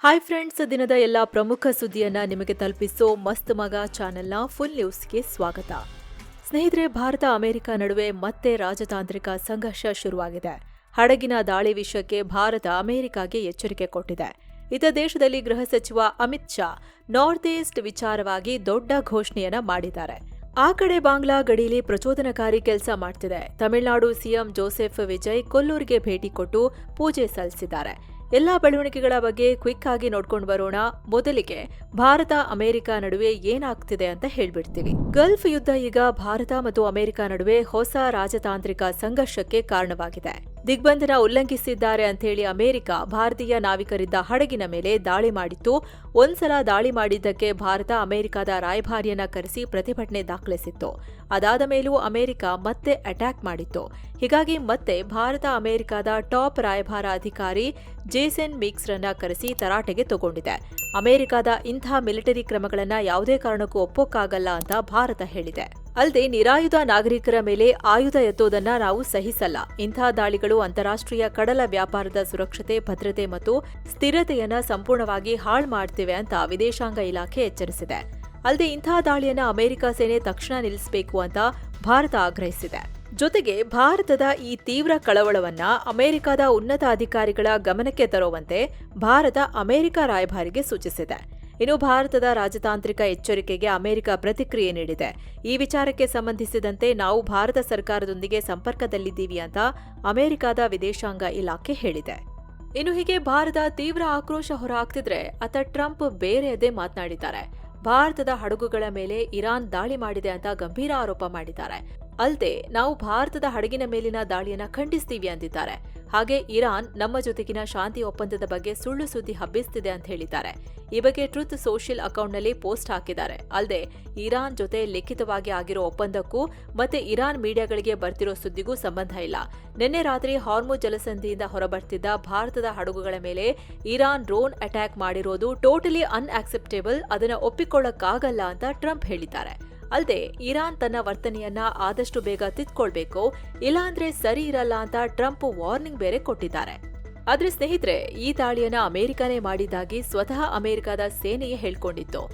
Hi friends, ದಿನದ ಎಲ್ಲ ಪ್ರಮುಖ ಸುದ್ದಿಯನ್ನ ನಿಮಗೆ ತಲುಪಿಸೋ ಮಸ್ತ್ ಮಗ ಚಾನೆಲ್ನ ಫುಲ್ ನ್ಯೂಸ್ಗೆ ಸ್ವಾಗತ. ಸ್ನೇಹಿತರೆ, ಭಾರತ ಅಮೆರಿಕ ನಡುವೆ ಮತ್ತೆ ರಾಜತಾಂತ್ರಿಕ ಸಂಘರ್ಷ ಶುರುವಾಗಿದೆ. ಹಡಗಿನ ದಾಳಿ ವಿಷಯಕ್ಕೆ ಭಾರತ ಅಮೆರಿಕಾಗೆ ಎಚ್ಚರಿಕೆ ಕೊಟ್ಟಿದೆ. ಇತ ದೇಶದಲ್ಲಿ ಗೃಹ ಸಚಿವ ಅಮಿತ್ ಶಾ ನಾರ್ತ್ ಈಸ್ಟ್ ವಿಚಾರವಾಗಿ ದೊಡ್ಡ ಘೋಷಣೆಯನ್ನ ಮಾಡಿದ್ದಾರೆ. ಆ ಕಡೆ ಬಾಂಗ್ಲಾ ಗಡಿಯಲ್ಲಿ ಪ್ರಚೋದನಕಾರಿ ಕೆಲಸ ಮಾಡ್ತಿದೆ. ತಮಿಳುನಾಡು ಸಿಎಂ ಜೋಸೆಫ್ ವಿಜಯ್ ಕೊಲ್ಲೂರಿಗೆ ಭೇಟಿ ಕೊಟ್ಟು ಪೂಜೆ ಸಲ್ಲಿಸಿದ್ದಾರೆ. ಎಲ್ಲಾ ಬೆಳವಣಿಗೆಗಳ ಬಗ್ಗೆ ಕ್ವಿಕ್ ಆಗಿ ನೋಡ್ಕೊಂಡು ಬರೋಣ. ಮೊದಲಿಗೆ ಭಾರತ ಅಮೆರಿಕ ನಡುವೆ ಏನಾಗ್ತಿದೆ ಅಂತ ಹೇಳ್ಬಿಡ್ತೀವಿ. ಗಲ್ಫ್ ಯುದ್ಧ ಈಗ ಭಾರತ ಮತ್ತು ಅಮೆರಿಕ ನಡುವೆ ಹೊಸ ರಾಜತಾಂತ್ರಿಕ ಸಂಘರ್ಷಕ್ಕೆ ಕಾರಣವಾಗಿದೆ. ದಿಗ್ಬಂಧನ ಉಲ್ಲಂಘಿಸಿದ್ದಾರೆ ಅಂತ ಹೇಳಿ ಅಮೆರಿಕ ಭಾರತೀಯ ನಾವಿಕರಿದ್ದ ಹಡಗಿನ ಮೇಲೆ ದಾಳಿ ಮಾಡಿತ್ತು. ಒಂದ್ಸಲ ದಾಳಿ ಮಾಡಿದ್ದಕ್ಕೆ ಭಾರತ ಅಮೆರಿಕದ ರಾಯಭಾರಿಯನ್ನ ಕರೆಸಿ ಪ್ರತಿಭಟನೆ ದಾಖಲಿಸಿತ್ತು. ಅದಾದ ಮೇಲೂ ಅಮೆರಿಕ ಮತ್ತೆ ಅಟ್ಯಾಕ್ ಮಾಡಿತ್ತು. ಹೀಗಾಗಿ ಮತ್ತೆ ಭಾರತ ಅಮೆರಿಕದ ಟಾಪ್ ರಾಯಭಾರ ಅಧಿಕಾರಿ ಜೇಸನ್ ಮಿಕ್ಸ್ರನ್ನ ಕರೆಸಿ ತರಾಟೆಗೆ ತಗೊಂಡಿದೆ. ಅಮೆರಿಕದ ಇಂಥ ಮಿಲಿಟರಿ ಕ್ರಮಗಳನ್ನ ಯಾವುದೇ ಕಾರಣಕ್ಕೂ ಒಪ್ಪೋಕ್ಕಾಗಲ್ಲ ಅಂತ ಭಾರತ ಹೇಳಿದೆ. ಅಲ್ಲದೆ ನಿರಾಯುಧ ನಾಗರಿಕರ ಮೇಲೆ ಆಯುಧ ಎತ್ತೋದನ್ನ ನಾವು ಸಹಿಸಲ್ಲ. ಇಂಥ ದಾಳಿಗಳು ಅಂತಾರಾಷ್ಟ್ರೀಯ ಕಡಲ ವ್ಯಾಪಾರದ ಸುರಕ್ಷತೆ, ಭದ್ರತೆ ಮತ್ತು ಸ್ಥಿರತೆಯನ್ನ ಸಂಪೂರ್ಣವಾಗಿ ಹಾಳು ಮಾಡ್ತಿವೆ ಅಂತ ವಿದೇಶಾಂಗ ಇಲಾಖೆ ಎಚ್ಚರಿಸಿದೆ. ಅಲ್ಲದೆ ಇಂಥ ದಾಳಿಯನ್ನ ಅಮೆರಿಕ ಸೇನೆ ತಕ್ಷಣ ನಿಲ್ಲಿಸಬೇಕು ಅಂತ ಭಾರತ ಆಗ್ರಹಿಸಿದೆ. ಜೊತೆಗೆ ಭಾರತದ ಈ ತೀವ್ರ ಕಳವಳವನ್ನ ಅಮೆರಿಕದ ಉನ್ನತ ಅಧಿಕಾರಿಗಳ ಗಮನಕ್ಕೆ ತರುವಂತೆ ಭಾರತ ಅಮೆರಿಕ ರಾಯಭಾರಿಗೆ ಸೂಚಿಸಿದೆ. ಇನ್ನು ಭಾರತದ ರಾಜತಾಂತ್ರಿಕ ಎಚ್ಚರಿಕೆಗೆ ಅಮೆರಿಕ ಪ್ರತಿಕ್ರಿಯೆ ನೀಡಿದೆ. ಈ ವಿಚಾರಕ್ಕೆ ಸಂಬಂಧಿಸಿದಂತೆ ನಾವು ಭಾರತ ಸರ್ಕಾರದೊಂದಿಗೆ ಸಂಪರ್ಕದಲ್ಲಿದ್ದೀವಿ ಅಂತ ಅಮೆರಿಕದ ವಿದೇಶಾಂಗ ಇಲಾಖೆ ಹೇಳಿದೆ. ಇನ್ನು ಹೀಗೆ ಭಾರತ ತೀವ್ರ ಆಕ್ರೋಶ ಹೊರಹಾಕ್ತಿದ್ರೆ ಅತ್ತ ಟ್ರಂಪ್ ಬೇರೆಯದೇ ಮಾತನಾಡಿದ್ದಾರೆ. ಭಾರತದ ಹಡಗುಗಳ ಮೇಲೆ ಇರಾನ್ ದಾಳಿ ಮಾಡಿದೆ ಅಂತ ಗಂಭೀರ ಆರೋಪ ಮಾಡಿದ್ದಾರೆ. ಅಲ್ಲದೆ ನಾವು ಭಾರತದ ಹಡಗಿನ ಮೇಲಿನ ದಾಳಿಯನ್ನ ಖಂಡಿಸ್ತೀವಿ ಅಂದಿದ್ದಾರೆ. ಹಾಗೆ ಇರಾನ್ ನಮ್ಮ ಜೊತೆಗಿನ ಶಾಂತಿ ಒಪ್ಪಂದದ ಬಗ್ಗೆ ಸುಳ್ಳು ಸುದ್ದಿ ಹಬ್ಬಿಸ್ತಿದೆ ಅಂತ ಹೇಳಿದ್ದಾರೆ. ಈ ಬಗ್ಗೆ ಟ್ರುತ್ ಸೋಷಿಯಲ್ ಅಕೌಂಟ್ನಲ್ಲಿ ಪೋಸ್ಟ್ ಹಾಕಿದ್ದಾರೆ. ಅಲ್ಲದೆ ಇರಾನ್ ಜೊತೆ ಲಿಖಿತವಾಗಿ ಆಗಿರೋ ಒಪ್ಪಂದಕ್ಕೂ ಮತ್ತೆ ಇರಾನ್ ಮೀಡಿಯಾಗಳಿಗೆ ಬರ್ತಿರೋ ಸುದ್ದಿಗೂ ಸಂಬಂಧ ಇಲ್ಲ. ನಿನ್ನೆ ರಾತ್ರಿ ಹಾರ್ಮುಜ್ ಜಲಸಂಧಿಯಿಂದ ಹೊರಬರ್ತಿದ್ದ ಭಾರತದ ಹಡಗುಗಳ ಮೇಲೆ ಇರಾನ್ ಡ್ರೋನ್ ಅಟ್ಯಾಕ್ ಮಾಡಿರೋದು ಟೋಟಲಿ ಅನ್ಆಕ್ಸೆಪ್ಟೇಬಲ್, ಅದನ್ನ ಒಪ್ಪಿಕೊಳ್ಳಕ್ಕಾಗಲ್ಲ ಅಂತ ಟ್ರಂಪ್ ಹೇಳಿದ್ದಾರೆ. ಅಲ್ಲದೆ ಇರಾನ್ ತನ್ನ ವರ್ತನೆಯನ್ನ ಆದಷ್ಟು ಬೇಗ ತಿದ್ಕೊಳ್ಬೇಕು, ಇಲ್ಲಾಂದ್ರೆ ಸರಿ ಇರಲ್ಲ ಅಂತ ಟ್ರಂಪ್ ವಾರ್ನಿಂಗ್ ಬೇರೆ ಕೊಟ್ಟಿದ್ದಾರೆ. ಆದ್ರೆ ಸ್ನೇಹಿತರೆ, ಈ ದಾಳಿಯನ್ನ ಅಮೆರಿಕನೇ ಮಾಡಿದ್ದಾಗಿ ಸ್ವತಃ ಅಮೆರಿಕದ ಸೇನೆಯೇ ಹೇಳ್ಕೊಂಡಿತ್ತು.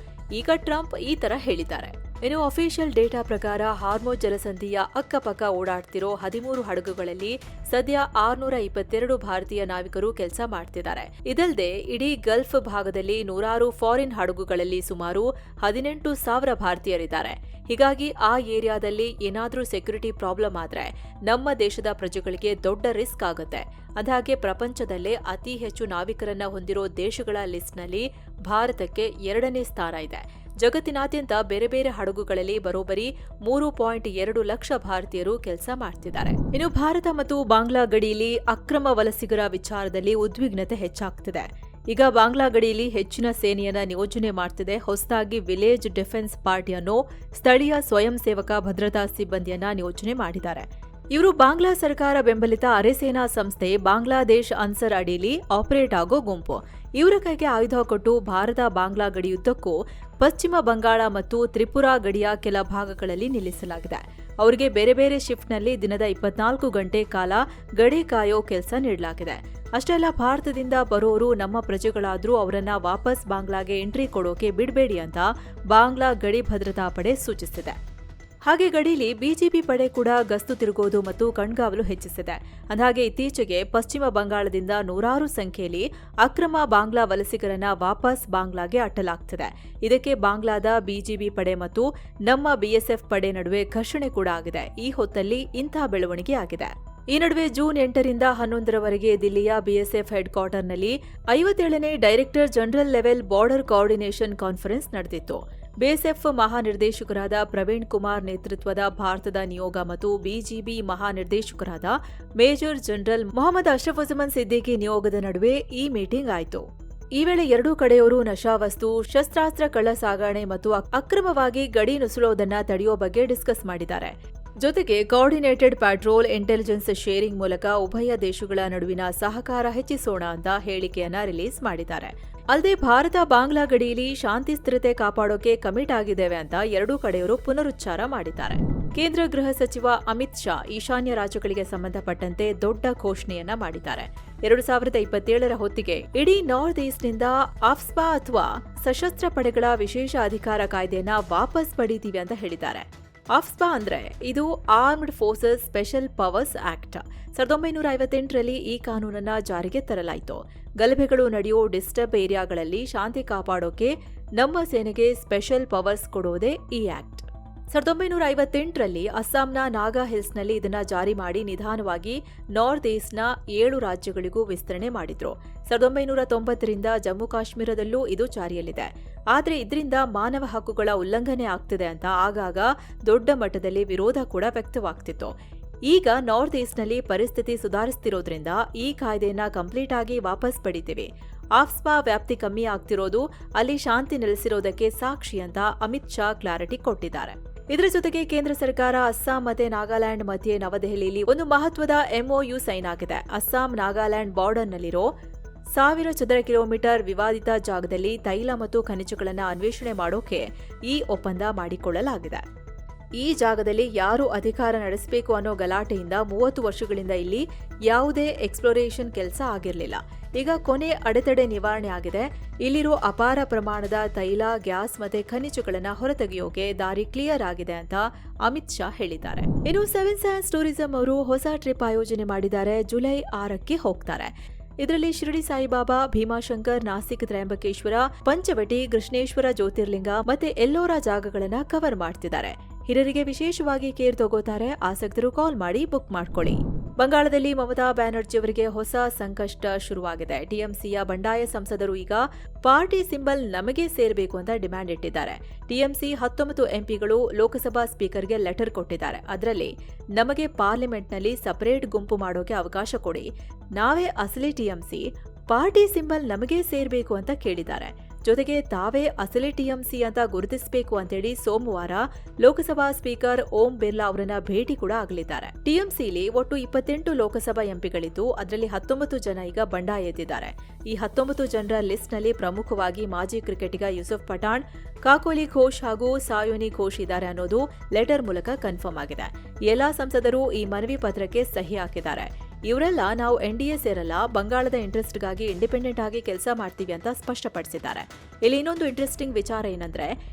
ಈಗ ಟ್ರಂಪ್ ಈ ತರ ಹೇಳಿದ್ದಾರೆ. ಇನ್ನು ಅಫಿಷಿಯಲ್ ಡೇಟಾ ಪ್ರಕಾರ ಹಾರ್ಮುಜ್ ಜಲಸಂಧಿಯ ಅಕ್ಕಪಕ್ಕ ಓಡಾಡ್ತಿರೋ 13 ಹಡಗುಗಳಲ್ಲಿ ಸದ್ಯ 622 ಭಾರತೀಯ ನಾವಿಕರು ಕೆಲಸ ಮಾಡ್ತಿದ್ದಾರೆ. ಇದಲ್ಲದೆ ಇಡೀ ಗಲ್ಫ್ ಭಾಗದಲ್ಲಿ ನೂರಾರು ಫಾರಿನ್ ಹಡಗುಗಳಲ್ಲಿ ಸುಮಾರು 18,000 ಭಾರತೀಯರಿದ್ದಾರೆ. ಹೀಗಾಗಿ ಆ ಏರಿಯಾದಲ್ಲಿ ಏನಾದ್ರೂ ಸೆಕ್ಯುರಿಟಿ ಪ್ರಾಬ್ಲಮ್ ಆದ್ರೆ ನಮ್ಮ ದೇಶದ ಪ್ರಜೆಗಳಿಗೆ ದೊಡ್ಡ ರಿಸ್ಕ್ ಆಗುತ್ತೆ. ಅಂದಹಾಗೆ ಪ್ರಪಂಚದಲ್ಲೇ ಅತಿ ಹೆಚ್ಚು ನಾವಿಕರನ್ನ ಹೊಂದಿರೋ ದೇಶಗಳ ಲಿಸ್ಟ್ನಲ್ಲಿ ಭಾರತಕ್ಕೆ 2ನೇ ಸ್ಥಾನ ಇದೆ. ಜಗತ್ತಿನಾದ್ಯಂತ ಬೇರೆ ಬೇರೆ ಹಡಗುಗಳಲ್ಲಿ ಬರೋಬ್ಬರಿ 3.2 ಲಕ್ಷ ಭಾರತೀಯರು ಕೆಲಸ ಮಾಡ್ತಿದ್ದಾರೆ. ಇನ್ನು ಭಾರತ ಮತ್ತು ಬಾಂಗ್ಲಾ ಗಡಿಯಲ್ಲಿ ಅಕ್ರಮ ವಲಸಿಗರ ವಿಚಾರದಲ್ಲಿ ಉದ್ವಿಗ್ನತೆ ಹೆಚ್ಚಾಗ್ತಿದೆ. ಈಗ ಬಾಂಗ್ಲಾ ಗಡಿಯಲ್ಲಿ ಹೆಚ್ಚಿನ ಸೇನೆಯನ್ನ ನಿಯೋಜನೆ ಮಾಡ್ತಿದೆ. ಹೊಸದಾಗಿ ವಿಲೇಜ್ ಡಿಫೆನ್ಸ್ ಪಾರ್ಟಿ ಅನ್ನೋ ಸ್ಥಳೀಯ ಸ್ವಯಂ ಸೇವಕ ಭದ್ರತಾ ಸಿಬ್ಬಂದಿಯನ್ನ ನಿಯೋಜನೆ ಮಾಡಿದ್ದಾರೆ. ಇವರು ಬಾಂಗ್ಲಾ ಸರ್ಕಾರ ಬೆಂಬಲಿತ ಅರೆಸೇನಾ ಸಂಸ್ಥೆ ಬಾಂಗ್ಲಾದೇಶ್ ಅನ್ಸರ್ ಅಡಿಯಲ್ಲಿ ಆಪರೇಟ್ ಆಗೋ ಗುಂಪು. ಇವರ ಕೈಗೆ ಆಯುಧ ಕೊಟ್ಟು ಭಾರತ ಬಾಂಗ್ಲಾ ಗಡಿಯುದ್ದಕ್ಕೂ ಪಶ್ಚಿಮ ಬಂಗಾಳ ಮತ್ತು ತ್ರಿಪುರಾ ಗಡಿಯ ಕೆಲ ಭಾಗಗಳಲ್ಲಿ ನಿಲ್ಲಿಸಲಾಗಿದೆ. ಅವರಿಗೆ ಬೇರೆ ಬೇರೆ ಶಿಫ್ಟ್ನಲ್ಲಿ ದಿನದ 24 ಗಂಟೆ ಕಾಲ ಗಡಿ ಕಾಯೋ ಕೆಲಸ ನೀಡಲಾಗಿದೆ. ಅಷ್ಟೇ ಅಲ್ಲ, ಭಾರತದಿಂದ ಬರೋರು ನಮ್ಮ ಪ್ರಜೆಗಳಾದ್ರೂ ಅವರನ್ನ ವಾಪಸ್ ಬಾಂಗ್ಲಾಗೆ ಎಂಟ್ರಿ ಕೊಡೋಕೆ ಬಿಡಬೇಡಿ ಅಂತ ಬಾಂಗ್ಲಾ ಗಡಿ ಭದ್ರತಾ ಪಡೆ ಸೂಚಿಸಿದೆ. ಹಾಗೆ ಗಡಿಲಿ ಬಿಜೆಪಿ ಪಡೆ ಕೂಡ ಗಸ್ತು ತಿರುಗೋದು ಮತ್ತು ಕಣ್ಗಾವಲು ಹೆಚ್ಚಿಸಿದೆ. ಅಂದಹಾಗೆ ಇತ್ತೀಚೆಗೆ ಪಶ್ಚಿಮ ಬಂಗಾಳದಿಂದ ನೂರಾರು ಸಂಖ್ಯೆಯಲ್ಲಿ ಅಕ್ರಮ ಬಾಂಗ್ಲಾ ವಲಸಿಗರನ್ನ ವಾಪಸ್ ಬಾಂಗ್ಲಾಗೆ ಅಟ್ಟಲಾಗ್ತಿದೆ. ಇದಕ್ಕೆ ಬಾಂಗ್ಲಾದ ಬಿಜಿಬಿ ಪಡೆ ಮತ್ತು ನಮ್ಮ ಬಿಎಸ್ಎಫ್ ಪಡೆ ನಡುವೆ ಘರ್ಷಣೆ ಕೂಡ ಆಗಿದೆ. ಈ ಹೊತ್ತಲ್ಲಿ ಇಂಥ ಬೆಳವಣಿಗೆ ಆಗಿದೆ. ಈ ನಡುವೆ ಜೂನ್ 8ರಿಂದ 11ರವರೆಗೆ ದಿಲ್ಲಿಯ ಬಿಎಸ್ಎಫ್ ಹೆಡ್ ಕ್ವಾರ್ಟರ್ನಲ್ಲಿ 57ನೇ director general level border coordination conference ನಡೆದಿತ್ತು. ಬಿಎಸ್ಎಫ್ ಮಹಾನಿರ್ದೇಶಕರಾದ ಪ್ರವೀಣ್ ಕುಮಾರ್ ನೇತೃತ್ವದ ಭಾರತದ ನಿಯೋಗ ಮತ್ತು ಬಿಜಿಬಿ ಮಹಾನಿರ್ದೇಶಕರಾದ ಮೇಜರ್ ಜನರಲ್ ಮೊಹಮ್ಮದ್ ಅಶ್ರಫುಜ್ಜಮನ್ ಸಿದ್ದಿಕಿ ನಿಯೋಗದ ನಡುವೆ ಈ ಮೀಟಿಂಗ್ ಆಯಿತು. ಈ ವೇಳೆ ಎರಡೂ ಕಡೆಯವರು ನಶಾವಸ್ತು, ಶಸ್ತ್ರಾಸ್ತ್ರ ಕಳ್ಳ ಸಾಗಣೆ ಮತ್ತು ಅಕ್ರಮವಾಗಿ ಗಡಿ ನುಸುಳೋದನ್ನ ತಡೆಯೋ ಬಗ್ಗೆ ಡಿಸ್ಕಸ್ ಮಾಡಿದ್ದಾರೆ. ಜೊತೆಗೆ ಕೋಆರ್ಡಿನೇಟೆಡ್ ಪ್ಯಾಟ್ರೋಲ್, ಇಂಟೆಲಿಜೆನ್ಸ್ ಶೇರಿಂಗ್ ಮೂಲಕ ಉಭಯ ದೇಶಗಳ ನಡುವಿನ ಸಹಕಾರ ಹೆಚ್ಚಿಸೋಣ ಅಂತ ಹೇಳಿಕೆಯನ್ನ ರಿಲೀಸ್ ಮಾಡಿದ್ದಾರೆ. ಅಲ್ಲದೆ ಭಾರತ ಬಾಂಗ್ಲಾ ಗಡಿಯಲ್ಲಿ ಶಾಂತಿ ಸ್ಥಿರತೆ ಕಾಪಾಡೋಕೆ ಕಮಿಟ್ ಆಗಿದ್ದೇವೆ ಅಂತ ಎರಡೂ ಕಡೆಯವರು ಪುನರುಚ್ಚಾರ ಮಾಡಿದ್ದಾರೆ. ಕೇಂದ್ರ ಗೃಹ ಸಚಿವ ಅಮಿತ್ ಶಾ ಈಶಾನ್ಯ ರಾಜ್ಯಗಳಿಗೆ ಸಂಬಂಧಪಟ್ಟಂತೆ ದೊಡ್ಡ ಘೋಷಣೆಯನ್ನ ಮಾಡಿದ್ದಾರೆ. 2027ರ ಹೊತ್ತಿಗೆ ಇಡೀ ನಾರ್ತ್ ಈಸ್ಟ್ನಿಂದ ಆಫ್ಸ್ಪಾ ಅಥವಾ ಸಶಸ್ತ್ರ ಪಡೆಗಳ ವಿಶೇಷ ಅಧಿಕಾರ ಕಾಯ್ದೆಯನ್ನ ವಾಪಸ್ ಪಡೀತೀವಿ ಅಂತ ಹೇಳಿದ್ದಾರೆ. ಆಫ್ಸ್ಪಾ ಅಂದ್ರೆ ಇದು armed forces special powers act. 1958ರಲ್ಲಿ ಈ ಕಾನೂನನ್ನ ಜಾರಿಗೆ ತರಲಾಯಿತು. ಗಲಭೆಗಳು ನಡೆಯೋ ಡಿಸ್ಟರ್ಬ್ ಏರಿಯಾಗಳಲ್ಲಿ ಶಾಂತಿ ಕಾಪಾಡೋಕೆ ನಮ್ಮ ಸೇನೆಗೆ ಸ್ಪೆಷಲ್ ಪವರ್ಸ್ ಕೊಡೋದೇ ಈ ಆಕ್ಟ್. 1958ರಲ್ಲಿ ಅಸ್ಸಾಂನ ನಾಗಾ ಹಿಲ್ಸ್ನಲ್ಲಿ ಇದನ್ನ ಜಾರಿ ಮಾಡಿ ನಿಧಾನವಾಗಿ ನಾರ್ತ್ ಈಸ್ಟ್ನ 7 ರಾಜ್ಯಗಳಿಗೂ ವಿಸ್ತರಣೆ ಮಾಡಿದ್ರು. 1990ರಿಂದ ಜಮ್ಮು ಕಾಶ್ಮೀರದಲ್ಲೂ ಇದು ಜಾರಿಯಲ್ಲಿದೆ. ಆದರೆ ಇದರಿಂದ ಮಾನವ ಹಕ್ಕುಗಳ ಉಲ್ಲಂಘನೆ ಆಗ್ತಿದೆ ಅಂತ ಆಗಾಗ ದೊಡ್ಡ ಮಟ್ಟದಲ್ಲಿ ವಿರೋಧ ಕೂಡ ವ್ಯಕ್ತವಾಗ್ತಿತ್ತು. ಈಗ ನಾರ್ತ್ ಈಸ್ಟ್ನಲ್ಲಿ ಪರಿಸ್ಥಿತಿ ಸುಧಾರಿಸ್ತಿರೋದ್ರಿಂದ ಈ ಕಾಯ್ದೆಯನ್ನ ಕಂಪ್ಲೀಟ್ ಆಗಿ ವಾಪಸ್ ಪಡಿತೀವಿ. ಆಫ್ಸ್ಪಾ ವ್ಯಾಪ್ತಿ ಕಮ್ಮಿ ಆಗ್ತಿರೋದು ಅಲ್ಲಿ ಶಾಂತಿ ನೆಲೆಸಿರೋದಕ್ಕೆ ಸಾಕ್ಷಿ ಅಂತ ಅಮಿತ್ ಶಾ ಕ್ಲಾರಿಟಿ ಕೊಟ್ಟಿದ್ದಾರೆ. ಇದರ ಜೊತೆಗೆ ಕೇಂದ್ರ ಸರ್ಕಾರ ಅಸ್ಸಾಂ ಮತ್ತೆ ನಾಗಾಲ್ಯಾಂಡ್ ಮಧ್ಯೆ ನವದೆಹಲಿಯಲ್ಲಿ ಒಂದು ಮಹತ್ವದ MOU ಸೈನ್ ಆಗಿದೆ. ಅಸ್ಸಾಂ ನಾಗಾಲ್ಯಾಂಡ್ ಬಾರ್ಡರ್ನಲ್ಲಿರೋ 1000 ಚದರ ಕಿಲೋಮೀಟರ್ ವಿವಾದಿತ ಜಾಗದಲ್ಲಿ ತೈಲ ಮತ್ತು ಖನಿಜಗಳನ್ನು ಅನ್ವೇಷಣೆ ಮಾಡೋಕೆ ಈ ಒಪ್ಪಂದ ಮಾಡಿಕೊಳ್ಳಲಾಗಿದೆ. ಈ ಜಾಗದಲ್ಲಿ ಯಾರು ಅಧಿಕಾರ ನಡೆಸಬೇಕು ಅನ್ನೋ ಗಲಾಟೆಯಿಂದ 30 ವರ್ಷಗಳಿಂದ ಇಲ್ಲಿ ಯಾವುದೇ ಎಕ್ಸ್ಪ್ಲೋರೇಷನ್ ಕೆಲಸ ಆಗಿರಲಿಲ್ಲ. ಈಗ ಕೊನೆ ಅಡೆತಡೆ ನಿವಾರಣೆ ಆಗಿದೆ. ಇಲ್ಲಿರೋ ಅಪಾರ ಪ್ರಮಾಣದ ತೈಲ, ಗ್ಯಾಸ್ ಮತ್ತೆ ಖನಿಜಗಳನ್ನು ಹೊರತೆಗೆಯೋಕೆ ದಾರಿ ಕ್ಲಿಯರ್ ಆಗಿದೆ ಅಂತ ಅಮಿತ್ ಶಾ ಹೇಳಿದ್ದಾರೆ. ಇನ್ನು 7 ಸೈನ್ಸ್ ಟೂರಿಸಂ ಅವರು ಹೊಸ ಟ್ರಿಪ್ ಆಯೋಜನೆ ಮಾಡಿದ್ದಾರೆ. ಜುಲೈ 6ಕ್ಕೆ ಹೋಗ್ತಾರೆ. ಇದರಲ್ಲಿ ಶಿರಡಿ ಸಾಯಿಬಾಬಾ, ಭೀಮಾಶಂಕರ್, ನಾಸಿಕ್ ತ್ರಯಂಬಕೇಶ್ವರ, ಪಂಚವಟಿ, ಕೃಷ್ಣೇಶ್ವರ ಜ್ಯೋತಿರ್ಲಿಂಗ ಮತ್ತೆ ಎಲ್ಲೋರಾ ಜಾಗಗಳನ್ನ ಕವರ್ ಮಾಡ್ತಿದ್ದಾರೆ. ಹಿರಿಯರಿಗೆ ವಿಶೇಷವಾಗಿ ಕೇರ್ ತಗೋತಾರೆ. ಆಸಕ್ತರು ಕಾಲ್ ಮಾಡಿ ಬುಕ್ ಮಾಡ್ಕೊಳ್ಳಿ. ಬಂಗಾಳದಲ್ಲಿ ಮಮತಾ ಬ್ಯಾನರ್ಜಿ ಅವರಿಗೆ ಹೊಸ ಸಂಕಷ್ಟ ಶುರುವಾಗಿದೆ. ಟಿಎಂಸಿಯ ಬಂಡಾಯ ಸಂಸದರು ಈಗ ಪಾರ್ಟಿ ಸಿಂಬಲ್ ನಮಗೆ ಸೇರಬೇಕು ಅಂತ ಡಿಮ್ಯಾಂಡ್ ಇಟ್ಟಿದ್ದಾರೆ. ಟಿಎಂಸಿ 19 ಎಂಪಿಗಳು ಲೋಕಸಭಾ ಸ್ಪೀಕರ್ಗೆ ಲೆಟರ್ ಕೊಟ್ಟಿದ್ದಾರೆ. ಅದರಲ್ಲಿ ನಮಗೆ ಪಾರ್ಲಿಮೆಂಟ್ನಲ್ಲಿ ಸಪರೇಟ್ ಗುಂಪು ಮಾಡೋಕೆ ಅವಕಾಶ ಕೊಡಿ, ನಾವೇ ಅಸಲಿ ಟಿಎಂಸಿ, ಪಾರ್ಟಿ ಸಿಂಬಲ್ ನಮಗೆ ಸೇರಬೇಕು ಅಂತ ಕೇಳಿದ್ದಾರೆ. ಜೊತೆಗೆ ತಾವೇ ಅಸಲಿ ಟಿಎಂಸಿ ಅಂತ ಗುರುತಿಸಬೇಕು ಅಂತೇಳಿ ಸೋಮವಾರ ಲೋಕಸಭಾ ಸ್ಪೀಕರ್ ಓಂ ಬಿರ್ಲಾ ಅವರನ್ನ ಭೇಟಿ ಕೂಡ ಆಗಲಿದ್ದಾರೆ. ಟಿಎಂಸಿಲಿ ಒಟ್ಟು 28 ಲೋಕಸಭಾ ಎಂಪಿಗಳಿದ್ದು ಅದರಲ್ಲಿ 19 ಜನ ಈಗ ಬಂಡಾಯ ಎದ್ದಿದ್ದಾರೆ. ಈ 19 ಜನರ ಲಿಸ್ಟ್ನಲ್ಲಿ ಪ್ರಮುಖವಾಗಿ ಮಾಜಿ ಕ್ರಿಕೆಟಿಗ ಯೂಸುಫ್ ಪಠಾಣ್, ಕಾಕೋಲಿ ಘೋಷ್ ಹಾಗೂ ಸಾಯೋನಿ ಘೋಷ್ ಇದ್ದಾರೆ ಅನ್ನೋದು ಲೆಟರ್ ಮೂಲಕ ಕನ್ಫರ್ಮ್ ಆಗಿದೆ. ಎಲ್ಲಾ ಸಂಸದರು ಈ ಮನವಿ ಪತ್ರಕ್ಕೆ ಸಹಿ ಹಾಕಿದ್ದಾರೆ. ಇವರೆಲ್ಲ ನಾವು NDA ಸೇರಲ್ಲ, ಬಂಗಾಳದ ಇಂಟ್ರೆಸ್ಟ್ಗಾಗಿ ಇಂಡಿಪೆಂಡೆಂಟ್ ಆಗಿ ಕೆಲಸ ಮಾಡ್ತೀವಿ ಅಂತ ಸ್ಪಷ್ಟಪಡಿಸಿದ್ದಾರೆ. ಇಲ್ಲಿ ಇನ್ನೊಂದು ಇಂಟ್ರೆಸ್ಟಿಂಗ್ ವಿಚಾರ ಏನಂದ್ರೆ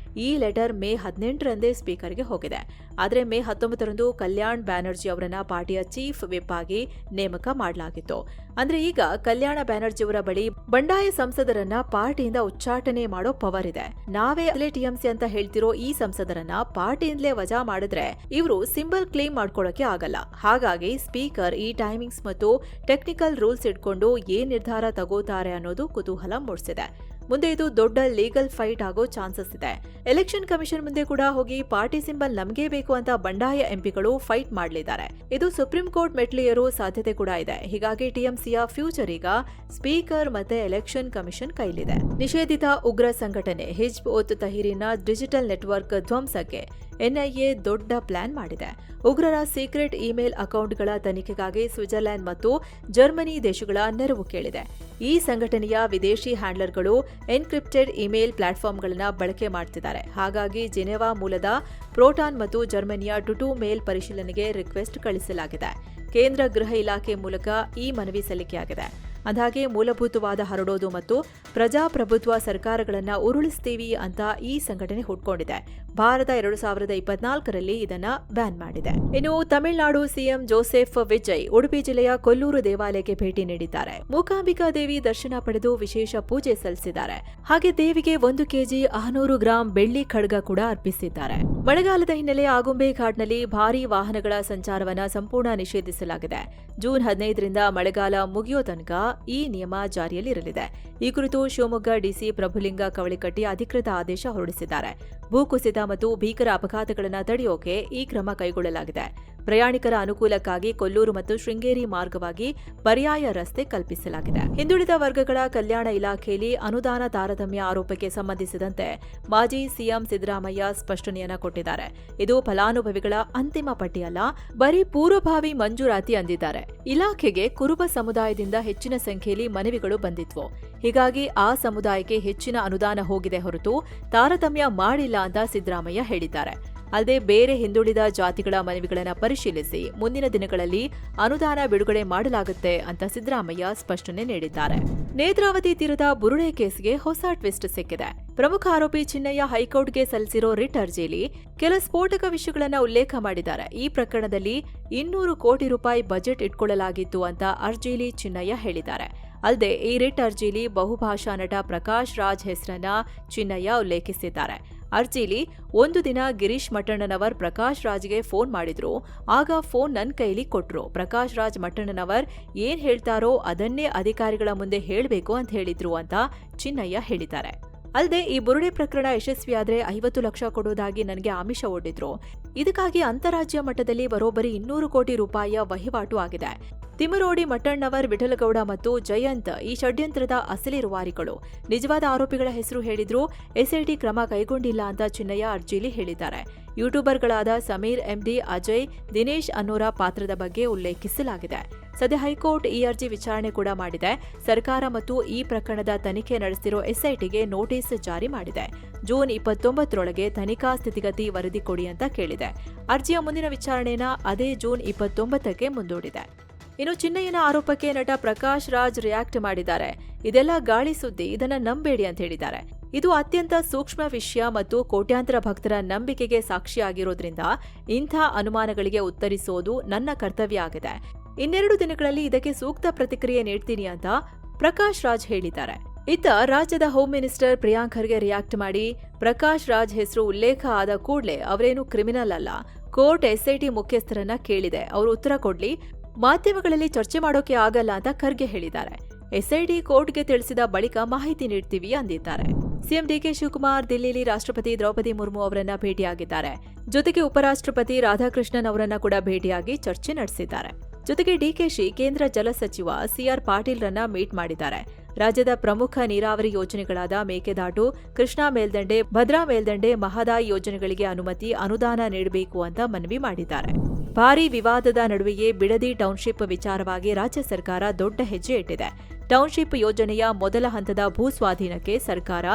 ಈ ಲೆಟರ್ ಮೇ 18ರಂದೇ ಸ್ಪೀಕರ್ಗೆ ಹೋಗಿದೆ. ಆದರೆ ಮೇ 19ರಂದು ಕಲ್ಯಾಣ್ ಬ್ಯಾನರ್ಜಿ ಅವರನ್ನ ಪಾರ್ಟಿಯ ಚೀಫ್ ವಿಪ್ ಆಗಿ ನೇಮಕ ಮಾಡಲಾಗಿತ್ತು. ಅಂದ್ರೆ ಈಗ ಕಲ್ಯಾಣ ಬ್ಯಾನರ್ಜಿ ಅವರ ಬಳಿ ಬಂಡಾಯ ಸಂಸದರನ್ನ ಪಾರ್ಟಿಯಿಂದ ಉಚ್ಚಾಟನೆ ಮಾಡೋ ಪವರ್ ಇದೆ. ನಾವೇ ಅಲ್ಲೇ ಟಿಎಂಸಿ ಅಂತ ಹೇಳ್ತಿರೋ ಈ ಸಂಸದರನ್ನ ಪಾರ್ಟಿಯಿಂದಲೇ ವಜಾ ಮಾಡಿದ್ರೆ ಇವರು ಸಿಂಬಲ್ ಕ್ಲೇಮ್ ಮಾಡ್ಕೊಳ್ಳೋಕೆ ಆಗಲ್ಲ. ಹಾಗಾಗಿ ಸ್ಪೀಕರ್ ಈ ಟೈಮಿಂಗ್ಸ್ ಮತ್ತು ಟೆಕ್ನಿಕಲ್ ರೂಲ್ಸ್ ಇಟ್ಕೊಂಡು ಏನ್ ನಿರ್ಧಾರ ತಗೋತಾರೆ ಅನ್ನೋದು ಕುತೂಹಲ ಮೂಡಿಸಿದೆ. ಮುಂದೆ ಇದು ದೊಡ್ಡ ಲೀಗಲ್ ಫೈಟ್ ಆಗೋ ಚಾನ್ಸಸ್ ಇದೆ. ಎಲೆಕ್ಷನ್ ಕಮಿಷನ್ ಮುಂದೆ ಕೂಡ ಹೋಗಿ ಪಾರ್ಟಿ ಸಿಂಬಲ್ ನಮ್ಗೇ ಬೇಕು ಅಂತ ಬಂಡಾಯ ಎಂಪಿಗಳು ಫೈಟ್ ಮಾಡಲಿದ್ದಾರೆ. ಇದು ಸುಪ್ರೀಂ ಕೋರ್ಟ್ ಮೆಟ್ಲೇರೋ ಸಾಧ್ಯತೆ ಕೂಡ ಇದೆ. ಹೀಗಾಗಿ ಟಿಎಂಸಿಯ ಫ್ಯೂಚರ್ ಈಗ ಸ್ಪೀಕರ್ ಮತ್ತೆ ಎಲೆಕ್ಷನ್ ಕಮಿಷನ್ ಕೈಲಿದೆ. ನಿಷೇಧಿತ ಉಗ್ರ ಸಂಘಟನೆ ಹಿಜ್ಬ್ ಉತ್ ತಹ್ರೀರ್ನ ಡಿಜಿಟಲ್ ನೆಟ್ವರ್ಕ್ ಧ್ವಂಸಕ್ಕೆ NIA ದೊಡ್ಡ ಪ್ಲಾನ್ ಮಾಡಿದೆ. ಉಗ್ರರ ಸೀಕ್ರೆಟ್ ಇಮೇಲ್ ಅಕೌಂಟ್ಗಳ ತನಿಖೆಗಾಗಿ ಸ್ವಿಟ್ಜರ್ಲೆಂಡ್ ಮತ್ತು ಜರ್ಮನಿ ದೇಶಗಳ ನೆರವು ಕೇಳಿದೆ. ಈ ಸಂಘಟನೆಯ ವಿದೇಶಿ ಹ್ಯಾಂಡ್ಲರ್ಗಳು ಎನ್ಕ್ರಿಪ್ಟೆಡ್ ಇಮೇಲ್ ಪ್ಲಾಟ್ಫಾರ್ಮ್ಗಳನ್ನು ಬಳಕೆ ಮಾಡ್ತಿದ್ದಾರೆ. ಹಾಗಾಗಿ ಜಿನೆವಾ ಮೂಲದ ಪ್ರೋಟಾನ್ ಮತ್ತು ಜರ್ಮನಿಯ ಟುಟು ಮೇಲ್ ಪರಿಶೀಲನೆಗೆ ರಿಕ್ವೆಸ್ಟ್ ಕಳಿಸಲಾಗಿದೆ. ಕೇಂದ್ರ ಗೃಹ ಇಲಾಖೆ ಮೂಲಕ ಈ ಮನವಿ ಸಲ್ಲಿಕೆಯಾಗಿದೆ. ಅಂದಾಗೆ ಮೂಲಭೂತವಾದ ಹರಡೋದು ಮತ್ತು ಪ್ರಜಾಪ್ರಭುತ್ವ ಸರ್ಕಾರಗಳನ್ನು ಉರುಳಿಸ್ತೀವಿ ಅಂತ ಈ ಸಂಘಟನೆ ಹುಟ್ಕೊಂಡಿದೆ. ಭಾರತ 2024ರಲ್ಲಿ ಇದನ್ನ ಬ್ಯಾನ್ ಮಾಡಿದೆ. ಇನ್ನು ತಮಿಳುನಾಡು ಸಿಎಂ ಜೋಸೆಫ್ ವಿಜಯ್ ಉಡುಪಿ ಜಿಲ್ಲೆಯ ಕೊಲ್ಲೂರು ದೇವಾಲಯಕ್ಕೆ ಭೇಟಿ ನೀಡಿದ್ದಾರೆ. ಮೂಕಾಂಬಿಕಾ ದೇವಿ ದರ್ಶನ ಪಡೆದು ವಿಶೇಷ ಪೂಜೆ ಸಲ್ಲಿಸಿದ್ದಾರೆ. ಹಾಗೆ ದೇವಿಗೆ 1 ಕೆಜಿ 600 ಗ್ರಾಂ ಬೆಳ್ಳಿ ಖಡ್ಗ ಕೂಡ ಅರ್ಪಿಸಿದ್ದಾರೆ. ಮಳೆಗಾಲದ ಹಿನ್ನೆಲೆ ಆಗುಂಬೆ ಘಾಟ್ನಲ್ಲಿ ಭಾರೀ ವಾಹನಗಳ ಸಂಚಾರವನ್ನ ಸಂಪೂರ್ಣ ನಿಷೇಧಿಸಲಾಗಿದೆ. ಜೂನ್ 15ರಿಂದ ಮಳೆಗಾಲ ಮುಗಿಯೋ ತನಕ ಈ ನಿಯಮ ಜಾರಿಯಲ್ಲಿರಲಿದೆ. ಈ ಕುರಿತು ಶಿವಮೊಗ್ಗ ಡಿಸಿ ಪ್ರಭುಲಿಂಗ ಕವಳಿಕಟ್ಟಿ ಅಧಿಕೃತ ಆದೇಶ ಹೊರಡಿಸಿದ್ದಾರೆ. ಭೂಕುಸಿತ ಮತ್ತು ಭೀಕರ ಅಪಘಾತಗಳನ್ನು ತಡೆಯೋಕೆ ಈ ಕ್ರಮ ಕೈಗೊಳ್ಳಲಾಗಿದೆ. ಪ್ರಯಾಣಿಕರ ಅನುಕೂಲಕ್ಕಾಗಿ ಕೊಲ್ಲೂರು ಮತ್ತು ಶೃಂಗೇರಿ ಮಾರ್ಗವಾಗಿ ಪರ್ಯಾಯ ರಸ್ತೆ ಕಲ್ಪಿಸಲಾಗಿದೆ. ಹಿಂದುಳಿದ ವರ್ಗಗಳ ಕಲ್ಯಾಣ ಇಲಾಖೆಯಲ್ಲಿ ಅನುದಾನ ತಾರತಮ್ಯ ಆರೋಪಕ್ಕೆ ಸಂಬಂಧಿಸಿದಂತೆ ಮಾಜಿ ಸಿಎಂ ಸಿದ್ದರಾಮಯ್ಯ ಸ್ಪಷ್ಟನೆಯನ್ನ ಕೊಟ್ಟಿದ್ದಾರೆ. ಇದು ಫಲಾನುಭವಿಗಳ ಅಂತಿಮ ಪಟ್ಟಿಯಲ್ಲ, ಬರೀ ಪೂರ್ವಭಾವಿ ಮಂಜೂರಾತಿ ಅಂದಿದ್ದಾರೆ. ಇಲಾಖೆಗೆ ಕುರುಬ ಸಮುದಾಯದಿಂದ ಹೆಚ್ಚಿನ ಸಂಖ್ಯೆಯಲ್ಲಿ ಮನವಿಗಳು ಬಂದಿದ್ವು. ಹೀಗಾಗಿ ಆ ಸಮುದಾಯಕ್ಕೆ ಹೆಚ್ಚಿನ ಅನುದಾನ ಹೋಗಿದೆ ಹೊರತು ತಾರತಮ್ಯ ಮಾಡಿಲ್ಲ ಅಂತ ಸಿದ್ದರಾಮಯ್ಯ ಹೇಳಿದ್ದಾರೆ. ಅಲ್ಲದೆ ಬೇರೆ ಹಿಂದುಳಿದ ಜಾತಿಗಳ ಮನವಿಗಳನ್ನು ಪರಿಶೀಲಿಸಿ ಮುಂದಿನ ದಿನಗಳಲ್ಲಿ ಅನುದಾನ ಬಿಡುಗಡೆ ಮಾಡಲಾಗುತ್ತೆ ಅಂತ ಸಿದ್ದರಾಮಯ್ಯ ಸ್ಪಷ್ಟನೆ ನೀಡಿದ್ದಾರೆ. ನೇತ್ರಾವತಿ ತೀರದ ಬುರುಡೆ ಕೇಸ್ಗೆ ಹೊಸ ಟ್ವಿಸ್ಟ್ ಸಿಕ್ಕಿದೆ. ಪ್ರಮುಖ ಆರೋಪಿ ಚಿನ್ನಯ್ಯ ಹೈಕೋರ್ಟ್ಗೆ ಸಲ್ಲಿಸಿರೋ ರಿಟ್ ಅರ್ಜಿಯಲ್ಲಿ ಕೆಲ ಸ್ಫೋಟಕ ವಿಷಯಗಳನ್ನು ಉಲ್ಲೇಖ ಮಾಡಿದ್ದಾರೆ. ಈ ಪ್ರಕರಣದಲ್ಲಿ 200 ಕೋಟಿ ರೂಪಾಯಿ ಬಜೆಟ್ ಇಟ್ಕೊಳ್ಳಲಾಗಿತ್ತು ಅಂತ ಅರ್ಜಿಲಿ ಚಿನ್ನಯ್ಯ ಹೇಳಿದ್ದಾರೆ. ಅಲ್ಲದೆ ಈ ರಿಟ್ ಅರ್ಜಿಲಿ ಬಹುಭಾಷಾ ನಟ ಪ್ರಕಾಶ್ ರಾಜ್ ಹೆಸರನ್ನ ಚಿನ್ನಯ್ಯ ಉಲ್ಲೇಖಿಸಿದ್ದಾರೆ. ಅರ್ಜಿಲಿ ಒಂದು ದಿನ ಗಿರೀಶ್ ಮಟ್ಟಣ್ಣನವರ್ ಪ್ರಕಾಶ್ ರಾಜ್ಗೆ ಫೋನ್ ಮಾಡಿದ್ರು. ಆಗ ಫೋನ್ ನನ್ನ ಕೈಲಿ ಕೊಟ್ರು. ಪ್ರಕಾಶ್ ರಾಜ್ ಮಟ್ಟಣ್ಣನವರ್ ಏನ್ ಹೇಳ್ತಾರೋ ಅದನ್ನೇ ಅಧಿಕಾರಿಗಳ ಮುಂದೆ ಹೇಳಬೇಕು ಅಂತ ಹೇಳಿದ್ರು ಅಂತ ಚಿನ್ನಯ್ಯ ಹೇಳಿದ್ದಾರೆ. ಅಲ್ಲದೆ ಈ ಬುರುಡೆ ಪ್ರಕರಣ ಯಶಸ್ವಿಯಾದ್ರೆ 50 ಲಕ್ಷ ಕೊಡೋದಾಗಿ ನನಗೆ ಆಮಿಷ ಒಡ್ಡಿದ್ರು. ಇದಕ್ಕಾಗಿ ಅಂತಾರಾಜ್ಯ ಮಟ್ಟದಲ್ಲಿ ಬರೋಬ್ಬರಿ 200 ಕೋಟಿ ರೂಪಾಯಿಯ ವಹಿವಾಟು ಆಗಿದೆ. ತಿಮ್ಮರೋಡಿ, ಮಟ್ಟಣ್ಣವರ್, ವಿಠಲಗೌಡ ಮತ್ತು ಜಯಂತ್ ಈ ಷಡ್ಯಂತ್ರದ ಅಸಲಿ ರೂವಾರಿಗಳು. ನಿಜವಾದ ಆರೋಪಿಗಳ ಹೆಸರು ಹೇಳಿದ್ರು ಎಸ್ಐಟಿ ಕ್ರಮ ಕೈಗೊಂಡಿಲ್ಲ ಅಂತ ಚಿನ್ನಯ್ಯ ಅರ್ಜಿಲಿ ಹೇಳಿದ್ದಾರೆ. ಯೂಟ್ಯೂಬರ್ಗಳಾದ ಸಮೀರ್, ಎಂಡಿ, ಅಜಯ್, ದಿನೇಶ್ ಅನ್ನೋರ ಪಾತ್ರದ ಬಗ್ಗೆ ಉಲ್ಲೇಖಿಸಲಾಗಿದೆ. ಸದ್ಯ ಹೈಕೋರ್ಟ್ ಈ ಅರ್ಜಿ ವಿಚಾರಣೆ ಕೂಡ ಮಾಡಿದೆ. ಸರ್ಕಾರ ಮತ್ತು ಈ ಪ್ರಕರಣದ ತನಿಖೆ ನಡೆಸಿರೋ ಎಸ್ಐಟಿಗೆ ನೋಟಿಸ್ ಜಾರಿ ಮಾಡಿದೆ. ಜೂನ್ 29ರೊಳಗೆ ತನಿಖಾ ಸ್ಥಿತಿಗತಿ ವರದಿ ಕೊಡಿ ಅಂತ ಕೇಳಿದೆ. ಅರ್ಜಿಯ ಮುಂದಿನ ವಿಚಾರಣೆನ ಅದೇ ಜೂನ್ 29ಕ್ಕೆ ಮುಂದೂಡಿದೆ. ಇನ್ನು ಚಿನ್ನಯ್ಯನ ಆರೋಪಕ್ಕೆ ನಟ ಪ್ರಕಾಶ್ ರಾಜ್ ರಿಯಾಕ್ಟ್ ಮಾಡಿದ್ದಾರೆ. ಇದೆಲ್ಲ ಗಾಳಿ ಸುದ್ದಿ, ಇದನ್ನ ನಂಬೇಡಿ ಅಂತ ಹೇಳಿದ್ದಾರೆ. ಇದು ಅತ್ಯಂತ ಸೂಕ್ಷ್ಮ ವಿಷಯ ಮತ್ತು ಕೋಟ್ಯಾಂತರ ಭಕ್ತರ ನಂಬಿಕೆಗೆ ಸಾಕ್ಷಿಯಾಗಿರೋದ್ರಿಂದ ಇಂಥ ಅನುಮಾನಗಳಿಗೆ ಉತ್ತರಿಸೋದು ನನ್ನ ಕರ್ತವ್ಯ ಆಗಿದೆ. 2 ದಿನಗಳಲ್ಲಿ ಇದಕ್ಕೆ ಸೂಕ್ತ ಪ್ರತಿಕ್ರಿಯೆ ನೀಡ್ತೀನಿ ಅಂತ ಪ್ರಕಾಶ್ ರಾಜ್ ಹೇಳಿದ್ದಾರೆ. ಇತ್ತ ರಾಜ್ಯದ home minister Priyank Kharge react ಮಾಡಿ, ಪ್ರಕಾಶ್ ರಾಜ್ ಹೆಸರು ಉಲ್ಲೇಖ ಆದ ಕೂಡಲೇ ಅವರೇನು ಕ್ರಿಮಿನಲ್ ಅಲ್ಲ, ಕೋರ್ಟ್ ಎಸ್ಐಟಿ ಮುಖ್ಯಸ್ಥರನ್ನ ಕೇಳಿದೆ, ಅವರು ಉತ್ತರ ಕೊಡ್ಲಿ, ಮಾಧ್ಯಮಗಳಲ್ಲಿ ಚರ್ಚೆ ಮಾಡೋಕೆ ಆಗಲ್ಲ ಅಂತ ಖರ್ಗೆ ಹೇಳಿದ್ದಾರೆ. ಎಸ್ಐಟಿ ಕೋರ್ಟ್ಗೆ ತಿಳಿಸಿದ ಬಳಿಕ ಮಾಹಿತಿ ನೀಡ್ತೀವಿ ಅಂದಿದ್ದಾರೆ. ಸಿಎಂ ಡಿಕೆ ಶಿವಕುಮಾರ್ ದಿಲ್ಲಿಲಿ ರಾಷ್ಟ್ರಪತಿ ದ್ರೌಪದಿ ಮುರ್ಮು ಅವರನ್ನ ಭೇಟಿಯಾಗಿದ್ದಾರೆ. ಜೊತೆಗೆ ಉಪರಾಷ್ಟ್ರಪತಿ ರಾಧಾಕೃಷ್ಣನ್ ಅವರನ್ನ ಕೂಡ ಭೇಟಿಯಾಗಿ ಚರ್ಚೆ ನಡೆಸಿದ್ದಾರೆ. ಜೊತೆಗೆ ಡಿಕೆಶಿ ಕೇಂದ್ರ ಜಲ ಸಚಿವ ಸಿಆರ್ ಪಾಟೀಲ್ ರನ್ನ ಮೀಟ್ ಮಾಡಿದ್ದಾರೆ. ರಾಜ್ಯದ ಪ್ರಮುಖ ನೀರಾವರಿ ಯೋಜನೆಗಳಾದ ಮೇಕೆದಾಟು, ಕೃಷ್ಣಾ ಮೇಲ್ದಂಡೆ, ಭದ್ರಾ ಮೇಲ್ದಂಡೆ, ಮಹದಾಯಿ ಯೋಜನೆಗಳಿಗೆ ಅನುದಾನ ನೀಡಬೇಕು ಅಂತ ಮನವಿ ಮಾಡಿದ್ದಾರೆ. ಭಾರೀ ವಿವಾದದ ನಡುವೆಯೇ ಬಿಡದಿ ಟೌನ್ಶಿಪ್ ವಿಚಾರವಾಗಿ ರಾಜ್ಯ ಸರ್ಕಾರ ದೊಡ್ಡ ಹೆಜ್ಜೆ ಇಟ್ಟಿದೆ. ಟೌನ್ಶಿಪ್ ಯೋಜನೆಯ ಮೊದಲ ಹಂತದ ಭೂಸ್ವಾಧೀನಕ್ಕೆ ಸರ್ಕಾರ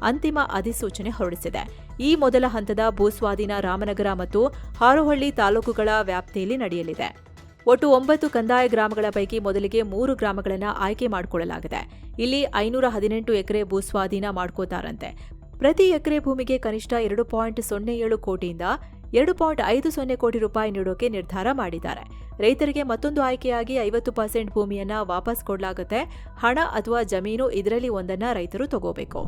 ಅಂತಿಮ ಅಧಿಸೂಚನೆ ಹೊರಡಿಸಿದೆ. ಈ ಮೊದಲ ಹಂತದ ಭೂಸ್ವಾಧೀನ ರಾಮನಗರ ಮತ್ತು ಹಾರೋಹಳ್ಳಿ ತಾಲೂಕುಗಳ ವ್ಯಾಪ್ತಿಯಲ್ಲಿ ನಡೆಯಲಿದೆ. ಒಟ್ಟು 9 ಕಂದಾಯ ಗ್ರಾಮಗಳ ಪೈಕಿ ಮೊದಲಿಗೆ 3 ಗ್ರಾಮಗಳನ್ನು ಆಯ್ಕೆ ಮಾಡಿಕೊಳ್ಳಲಾಗಿದೆ. ಇಲ್ಲಿ 518 ಎಕರೆ ಭೂಸ್ವಾಧೀನ ಮಾಡ್ಕೋತಾರಂತೆ. ಪ್ರತಿ ಎಕರೆ ಭೂಮಿಗೆ ಕನಿಷ್ಠ 2.07 ಕೋಟಿಯಿಂದ 2.50 ಕೋಟಿ ರೂಪಾಯಿ ನೀಡೋಕೆ ನಿರ್ಧಾರ ಮಾಡಿದ್ದಾರೆ. ರೈತರಿಗೆ ಮತ್ತೊಂದು ಆಯ್ಕೆಯಾಗಿ 50% ಭೂಮಿಯನ್ನ ವಾಪಸ್ ಕೊಡಲಾಗುತ್ತೆ. ಹಣ ಅಥವಾ ಜಮೀನು ಇದರಲ್ಲಿ ಒಂದನ್ನ ರೈತರು ತಗೋಬೇಕು.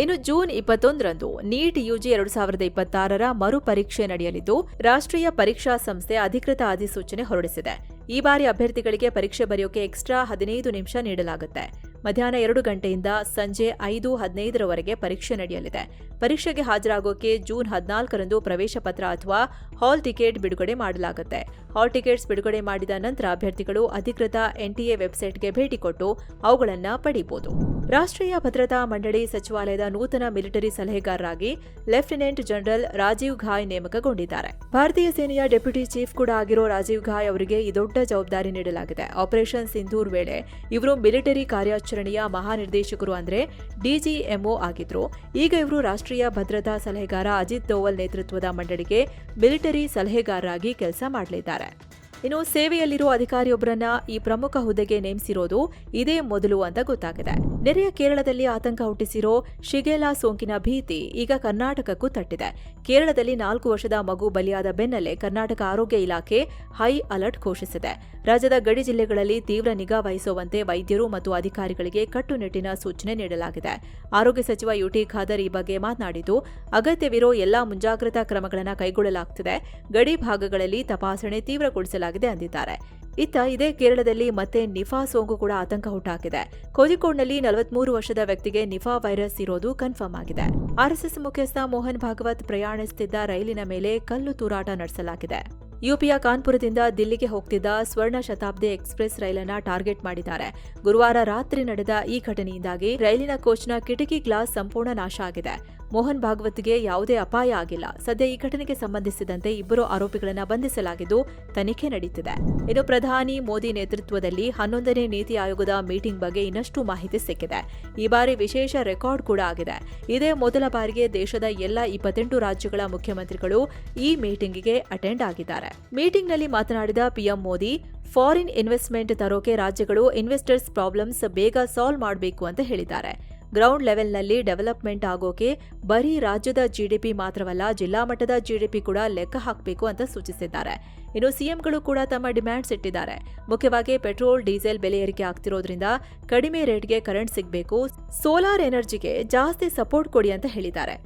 ಇನ್ನು ಜೂನ್ 21ರಂದು ನೀಟ್ ಯುಜಿ 2026ರ ಮರು ಪರೀಕ್ಷೆ ನಡೆಯಲಿದ್ದು, ರಾಷ್ಟ್ರೀಯ ಪರೀಕ್ಷಾ ಸಂಸ್ಥೆ ಅಧಿಕೃತ ಅಧಿಸೂಚನೆ ಹೊರಡಿಸಿದೆ. ಈ ಬಾರಿ ಅಭ್ಯರ್ಥಿಗಳಿಗೆ ಪರೀಕ್ಷೆ ಬರೆಯೋಕೆ ಎಕ್ಸ್ಟ್ರಾ 15 ನಿಮಿಷ ನೀಡಲಾಗುತ್ತೆ. ಮಧ್ಯಾಹ್ನ 2 ಗಂಟೆಯಿಂದ ಸಂಜೆ 5:15ರವರೆಗೆ ಪರೀಕ್ಷೆ ನಡೆಯಲಿದೆ. ಪರೀಕ್ಷೆಗೆ ಹಾಜರಾಗೋಕೆ ಜೂನ್ 14ರಂದು ಪ್ರವೇಶ ಪತ್ರ ಅಥವಾ ಹಾಲ್ ಟಿಕೆಟ್ ಬಿಡುಗಡೆ ಮಾಡಲಾಗುತ್ತೆ. ಹಾಲ್ ಟಿಕೆಟ್ಸ್ ಬಿಡುಗಡೆ ಮಾಡಿದ ನಂತರ ಅಭ್ಯರ್ಥಿಗಳು ಅಧಿಕೃತ ಎನ್ಟಿಎ ವೆಬ್ಸೈಟ್ಗೆ ಭೇಟಿ ಕೊಟ್ಟು ಅವುಗಳನ್ನು ಪಡೆಯಬಹುದು. ರಾಷ್ಟ್ರೀಯ ಭದ್ರತಾ ಮಂಡಳಿ ಸಚಿವಾಲಯದ ನೂತನ ಮಿಲಿಟರಿ ಸಲಹೆಗಾರರಾಗಿ ಲೆಫ್ಟಿನೆಂಟ್ ಜನರಲ್ ರಾಜೀವ್ ಘಾಯ್ ನೇಮಕಗೊಂಡಿದ್ದಾರೆ. ಭಾರತೀಯ ಸೇನೆಯ ಡೆಪ್ಯೂಟಿ ಚೀಫ್ ಕೂಡ ಆಗಿರೋ ರಾಜೀವ್ ಘಾಯ್ ಅವರಿಗೆ ಈ ದೊಡ್ಡ ಜವಾಬ್ದಾರಿ ನೀಡಲಾಗಿದೆ. ಆಪರೇಷನ್ ಸಿಂಧೂರ್ ವೇಳೆ ಇವರು ಮಿಲಿಟರಿ ಕಾರ್ಯಾಚರಣೆಯ ಮಹಾನಿರ್ದೇಶಕರು ಅಂದ್ರೆ ಡಿಜಿಎಂಒ ಆಗಿದ್ರು. ಈಗ ಇವರು ರಾಷ್ಟ್ರೀಯ ಭದ್ರತಾ ಸಲಹೆಗಾರ ಅಜಿತ್ ದೋವಲ್ ನೇತೃತ್ವದ ಮಂಡಳಿಗೆ ಮಿಲಿಟರಿ ಸಲಹೆಗಾರರಾಗಿ ಕೆಲಸ ಮಾಡಲಿದ್ದಾರೆ. ಇನ್ನು ಸೇವೆಯಲ್ಲಿರುವ ಅಧಿಕಾರಿಯೊಬ್ಬರನ್ನ ಈ ಪ್ರಮುಖ ಹುದ್ದೆಗೆ ನೇಮಿಸಿರೋದು ಇದೇ ಮೊದಲು ಅಂತ ಗೊತ್ತಾಗಿದೆ. ನೆರೆಯ ಕೇರಳದಲ್ಲಿ ಆತಂಕ ಹುಟ್ಟಿಸಿರೋ ಶಿಗೆಲಾ ಸೋಂಕಿನ ಭೀತಿ ಈಗ ಕರ್ನಾಟಕಕ್ಕೂ ತಟ್ಟಿದೆ. ಕೇರಳದಲ್ಲಿ 4 ವರ್ಷದ ಮಗು ಬಲಿಯಾದ ಬೆನ್ನಲ್ಲೇ ಕರ್ನಾಟಕ ಆರೋಗ್ಯ ಇಲಾಖೆ ಹೈ ಅಲರ್ಟ್ ಘೋಷಿಸಿದೆ. ರಾಜ್ಯದ ಗಡಿ ಜಿಲ್ಲೆಗಳಲ್ಲಿ ತೀವ್ರ ನಿಗಾ ವಹಿಸುವಂತೆ ವೈದ್ಯರು ಮತ್ತು ಅಧಿಕಾರಿಗಳಿಗೆ ಕಟ್ಟುನಿಟ್ಟಿನ ಸೂಚನೆ ನೀಡಲಾಗಿದೆ. ಆರೋಗ್ಯ ಸಚಿವ ಯುಟಿ ಖಾದರ್ ಈ ಬಗ್ಗೆ ಮಾತನಾಡಿದ್ದು, ಅಗತ್ಯವಿರೋ ಎಲ್ಲಾ ಮುಂಜಾಗ್ರತಾ ಕ್ರಮಗಳನ್ನು ಕೈಗೊಳ್ಳಲಾಗುತ್ತಿದೆ. ಗಡಿ ಭಾಗಗಳಲ್ಲಿ ತಪಾಸಣೆ ತೀವ್ರಗೊಳಿಸಲಾಗಿದೆ ಅಂದಿದ್ದಾರೆ. ಇದೇ ಕೇರಳದಲ್ಲಿ ಮತ್ತೆ ನಿಫಾ ಸೋಂಕು ಕೂಡ ಆತಂಕ ಹುಟ್ಟಾಕಿದೆ. ಕೋಜಿಕೋಡ್ನಲ್ಲಿ 43 ವರ್ಷದ ವ್ಯಕ್ತಿಗೆ ನಿಫಾ ವೈರಸ್ ಇರೋದು ಕನ್ಫರ್ಮ್ ಆಗಿದೆ. ಆರ್ಎಸ್ಎಸ್ ಮುಖ್ಯಸ್ಥ ಮೋಹನ್ ಭಾಗವತ್ ಪ್ರಯಾಣಿಸುತ್ತಿದ್ದ ರೈಲಿನ ಮೇಲೆ ಕಲ್ಲು ತೂರಾಟ ನಡೆಸಲಾಗಿದೆ. ಯುಪಿಯ ಕಾನ್ಪುರದಿಂದ ದಿಲ್ಲಿಗೆ ಹೋಗ್ತಿದ್ದ ಸ್ವರ್ಣ ಶತಾಬ್ದಿ ಎಕ್ಸ್ಪ್ರೆಸ್ ರೈಲನ್ನ ಟಾರ್ಗೆಟ್ ಮಾಡಿದ್ದಾರೆ. ಗುರುವಾರ ರಾತ್ರಿ ನಡೆದ ಈ ಘಟನೆಯಿಂದಾಗಿ ರೈಲಿನ ಕೋಚ್ನ ಕಿಟಕಿ ಗ್ಲಾಸ್ ಸಂಪೂರ್ಣ ನಾಶ ಆಗಿದೆ. ಮೋಹನ್ ಭಾಗವತ್ಗೆ ಯಾವುದೇ ಅಪಾಯ ಆಗಿಲ್ಲ. ಸದ್ಯ ಈ ಘಟನೆಗೆ ಸಂಬಂಧಿಸಿದಂತೆ ಇಬ್ಬರು ಆರೋಪಿಗಳನ್ನು ಬಂಧಿಸಲಾಗಿದ್ದು ತನಿಖೆ ನಡೆಯುತ್ತಿದೆ. ಇನ್ನು ಪ್ರಧಾನಿ ಮೋದಿ ನೇತೃತ್ವದಲ್ಲಿ 11ನೇ ನೀತಿ ಆಯೋಗದ ಮೀಟಿಂಗ್ ಬಗ್ಗೆ ಇನ್ನಷ್ಟು ಮಾಹಿತಿ ಸಿಕ್ಕಿದೆ. ಈ ಬಾರಿ ವಿಶೇಷ ರೆಕಾರ್ಡ್ ಕೂಡ ಆಗಿದೆ. ಇದೇ ಮೊದಲ ಬಾರಿಗೆ ದೇಶದ ಎಲ್ಲ 28 ರಾಜ್ಯಗಳ ಮುಖ್ಯಮಂತ್ರಿಗಳು ಈ ಮೀಟಿಂಗ್ಗೆ ಅಟೆಂಡ್ ಆಗಿದ್ದಾರೆ. ಮೀಟಿಂಗ್ನಲ್ಲಿ ಮಾತನಾಡಿದ ಪಿಎಂ ಮೋದಿ, ಫಾರಿನ್ ಇನ್ವೆಸ್ಟ್ಮೆಂಟ್ ತರೋಕೆ ರಾಜ್ಯಗಳು ಇನ್ವೆಸ್ಟರ್ಸ್ ಪ್ರಾಬ್ಲಮ್ಸ್ ಬೇಗ ಸಾಲ್ವ್ ಮಾಡಬೇಕು ಅಂತ ಹೇಳಿದ್ದಾರೆ. ಗ್ರೌಂಡ್ ಲೆವೆಲ್ನಲ್ಲಿ ಡೆವಲಪ್ಮೆಂಟ್ ಆಗೋಕೆ ಬರೀ ರಾಜ್ಯದ ಜಿಡಿಪಿ ಮಾತ್ರವಲ್ಲ, ಜಿಲ್ಲಾ ಮಟ್ಟದ ಜಿಡಿಪಿ ಕೂಡ ಲೆಕ್ಕ ಹಾಕಬೇಕು ಅಂತ ಸೂಚಿಸಿದ್ದಾರೆ. ಇನ್ನು ಸಿಎಂಗಳು ಕೂಡ ತಮ್ಮ ಡಿಮ್ಯಾಂಡ್ಸ್ ಇಟ್ಟಿದ್ದಾರೆ. ಮುಖ್ಯವಾಗಿ ಪೆಟ್ರೋಲ್, ಡೀಸೆಲ್ ಬೆಲೆ ಏರಿಕೆ ಆಗ್ತಿರೋದ್ರಿಂದ ಕಡಿಮೆ ರೇಟ್ಗೆ ಕರೆಂಟ್ ಸಿಗಬೇಕು, ಸೋಲಾರ್ ಎನರ್ಜಿಗೆ ಜಾಸ್ತಿ ಸಪೋರ್ಟ್ ಕೊಡಿ ಅಂತ ಹೇಳಿದ್ದಾರೆ.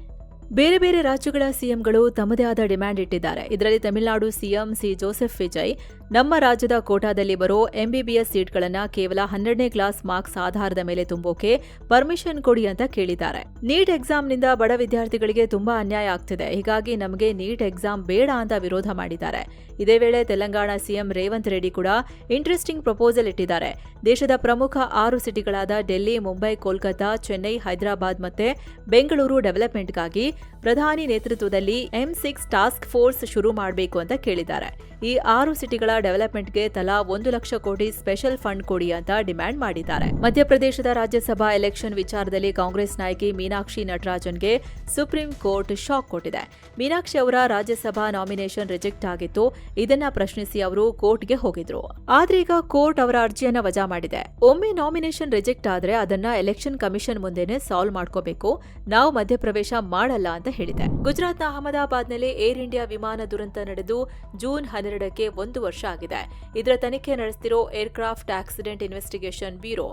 ಬೇರೆ ಬೇರೆ ರಾಜ್ಯಗಳ ಸಿಎಂಗಳು ತಮ್ಮದೇ ಆದ ಡಿಮ್ಯಾಂಡ್ ಇಟ್ಟಿದ್ದಾರೆ. ಇದರಲ್ಲಿ Tamil Nadu CM C Joseph Vijay ನಮ್ಮ ರಾಜ್ಯದ ಕೋಟಾದಲ್ಲಿ ಬರೋ ಎಂಬಿಬಿಎಸ್ ಸೀಟ್ಗಳನ್ನು ಕೇವಲ 12ನೇ ಕ್ಲಾಸ್ ಮಾರ್ಕ್ಸ್ ಆಧಾರದ ಮೇಲೆ ತುಂಬೋಕೆ ಪರ್ಮಿಷನ್ ಕೊಡಿ ಅಂತ ಕೇಳಿದ್ದಾರೆ. ನೀಟ್ ಎಕ್ಸಾಮ್ನಿಂದ ಬಡ ವಿದ್ಯಾರ್ಥಿಗಳಿಗೆ ತುಂಬಾ ಅನ್ಯಾಯ ಆಗ್ತಿದೆ, ಹೀಗಾಗಿ ನಮಗೆ ನೀಟ್ ಎಕ್ಸಾಮ್ ಬೇಡ ಅಂತ ವಿರೋಧ ಮಾಡಿದ್ದಾರೆ. ಇದೇ ವೇಳೆ ತೆಲಂಗಾಣ ಸಿಎಂ ರೇವಂತ್ ರೆಡ್ಡಿ ಕೂಡ ಇಂಟ್ರೆಸ್ಟಿಂಗ್ ಪ್ರಪೋಸಲ್ ಇಟ್ಟಿದ್ದಾರೆ. ದೇಶದ ಪ್ರಮುಖ 6 ಸಿಟಿಗಳಾದ ಡೆಲ್ಲಿ, ಮುಂಬೈ, ಕೋಲ್ಕತಾ, ಚೆನ್ನೈ, ಹೈದರಾಬಾದ್ ಮತ್ತೆ ಬೆಂಗಳೂರು ಡೆವಲಪ್ಮೆಂಟ್ಗಾಗಿ ಪ್ರಧಾನಿ ನೇತೃತ್ವದಲ್ಲಿ M6 ಟಾಸ್ಕ್ ಫೋರ್ಸ್ ಶುರು ಮಾಡಬೇಕು ಅಂತ ಕೇಳಿದ್ದಾರೆ. ಈ 6 ಸಿಟಿಗಳ ಡೆವಲಪ್ಮೆಂಟ್ಗೆ ತಲಾ 1 ಲಕ್ಷ ಕೋಟಿ ಸ್ಪೆಷಲ್ ಫಂಡ್ ಕೊಡಿ ಅಂತ ಡಿಮ್ಯಾಂಡ್ ಮಾಡಿದ್ದಾರೆ. ಮಧ್ಯಪ್ರದೇಶದ ರಾಜ್ಯಸಭಾ ಎಲೆಕ್ಷನ್ ವಿಚಾರದಲ್ಲಿ ಕಾಂಗ್ರೆಸ್ ನಾಯಕಿ ಮೀನಾಕ್ಷಿ ನಟರಾಜನ್ಗೆ ಸುಪ್ರೀಂ ಕೋರ್ಟ್ ಶಾಕ್ ಕೊಟ್ಟಿದೆ. ಮೀನಾಕ್ಷಿ ಅವರ ರಾಜ್ಯಸಭಾ ನಾಮಿನೇಷನ್ ರಿಜೆಕ್ಟ್ ಆಗಿತ್ತು. ಇದನ್ನ ಪ್ರಶ್ನಿಸಿ ಅವರು ಕೋರ್ಟ್ಗೆ ಹೋಗಿದ್ರು. ಆದ್ರೆ ಈಗ ಕೋರ್ಟ್ ಅವರ ಅರ್ಜಿಯನ್ನ ವಜಾ ಮಾಡಿದೆ. ಒಮ್ಮೆ ನಾಮಿನೇಷನ್ ರಿಜೆಕ್ಟ್ ಆದ್ರೆ ಅದನ್ನ ಎಲೆಕ್ಷನ್ ಕಮಿಷನ್ ಮುಂದೆನೆ ಸಾಲ್ವ್ ಮಾಡ್ಕೋಬೇಕು, ನಾವು ಮಧ್ಯಪ್ರವೇಶ ಮಾಡಲ್ಲ ಅಂತ ಹೇಳಿದೆ. ಗುಜರಾತ್ನ ಅಹಮದಾಬಾದ್ನಲ್ಲಿ ಏರ್ ಇಂಡಿಯಾ ವಿಮಾನ ದುರಂತ ನಡೆದು ಜೂನ್ 12ಕ್ಕೆ 1 ವರ್ಷ ಆಗಿದೆ. ಇದರ ತನಿಖೆ ನಡೆಸುತ್ತಿರೋ ಏರ್ಕ್ರಾಫ್ಟ್ ಆಕ್ಸಿಡೆಂಟ್ ಇನ್ವೆಸ್ಟಿಗೇಷನ್ ಬ್ಯೂರೋ